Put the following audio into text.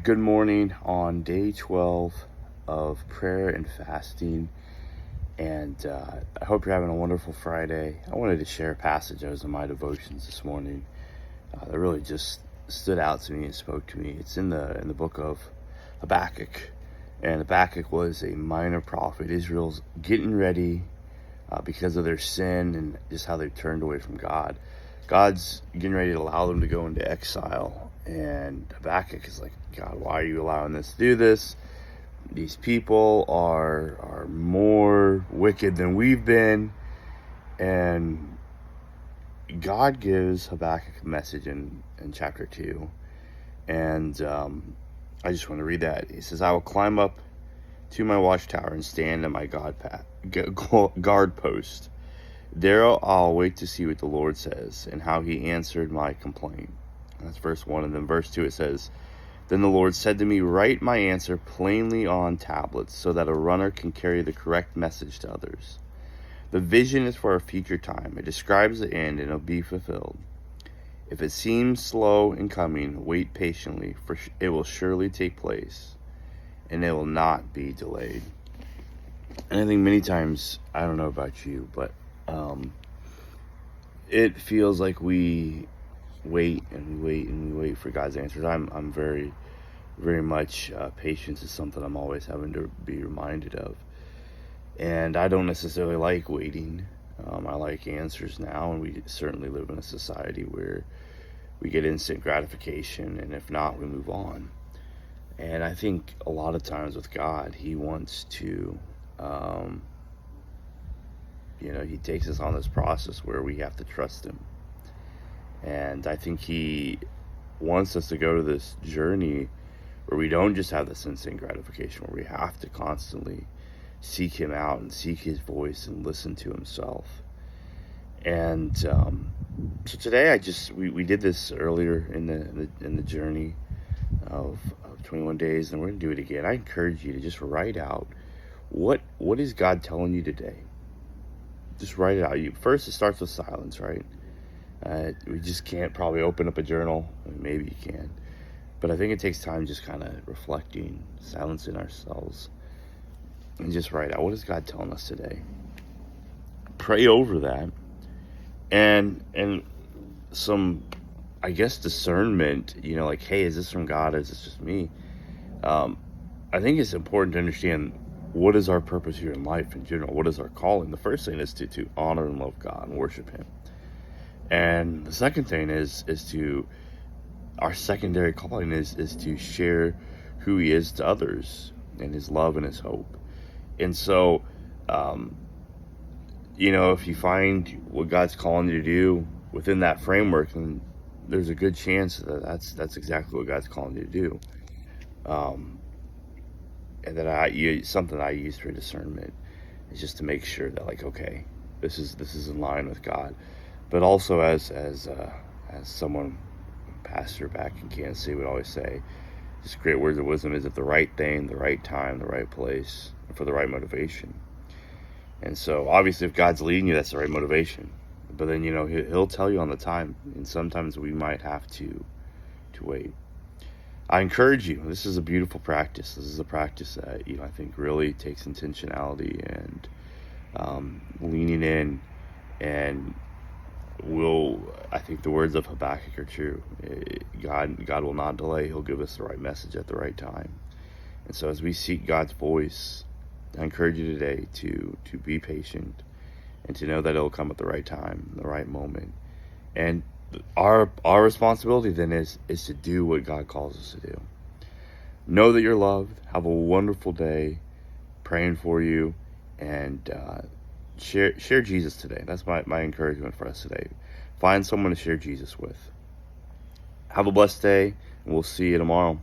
Good morning on day 12 of prayer and fasting, and I hope you're having a wonderful Friday. I wanted to share a passage that was in my devotions this morning that really just stood out to me and spoke to me. It's in the book of Habakkuk, and Habakkuk was a minor prophet. Israel's getting ready because of their sin and just how they turned away from God. God's getting ready to allow them to go into exile, and Habakkuk is like, God, why are you allowing this to do this? These people are more wicked than we've been. And God gives Habakkuk a message in chapter 2, and I just want to read that. He says, I will climb up to my watchtower and stand at my guard post. There I'll wait to see what the Lord says and how he answered my complaint. That's verse 1. And then verse 2 it says, Then the Lord said to me, Write my answer plainly on tablets so that a runner can carry the correct message to others. The vision is for a future time. It describes the end and it'll be fulfilled. If it seems slow in coming, wait patiently, for it will surely take place and it will not be delayed. And I think many times, I don't know about you, but it feels like we wait and we wait and we wait for God's answers. I'm very, very much patience is something I'm always having to be reminded of, and I don't necessarily like waiting. I like answers now, and we certainly live in a society where we get instant gratification, and if not, we move on. And I think a lot of times with God, he wants to he takes us on this process where we have to trust him. And I think he wants us to go to this journey where we don't just have this instant gratification, where we have to constantly seek him out and seek his voice and listen to himself. And so today we did this earlier in the journey of 21 days, and we're going to do it again. I encourage you to just write out what is God telling you today. Just write it out. First, it starts with silence, right? We just can't probably open up a journal. I mean, maybe you can, but I think it takes time just kind of reflecting, silencing ourselves, and just write out, what is God telling us today? Pray over that, and some, I guess, discernment. Like, hey, is this from God? Or is this just me? I think it's important to understand, what is our purpose here in life in general? What is our calling? The first thing is to honor and love God and worship him. And the second thing is to, our secondary calling is to share who he is to others, and his love and his hope. And so, if you find what God's calling you to do within that framework, then there's a good chance that that's exactly what God's calling you to do. And that something I use for discernment is just to make sure that, like, okay, this is in line with God. But also as someone, pastor back in Kansas City, would always say, just great words of wisdom is at the right thing, the right time, the right place, and for the right motivation. And so obviously if God's leading you, that's the right motivation. But then, he'll tell you on the time, and sometimes we might have to wait. I encourage you, this is a beautiful practice. This is a practice that, I think really takes intentionality and leaning in, and I think the words of Habakkuk are true. God will not delay. He'll give us the right message at the right time. And so as we seek God's voice, I encourage you today to be patient and to know that it'll come at the right time, the right moment. And our responsibility then is to do what God calls us to do. Know that you're loved. Have a wonderful day. Praying for you, and share Jesus today. That's my encouragement for us today. Find someone to share Jesus with. Have a blessed day, and we'll see you tomorrow.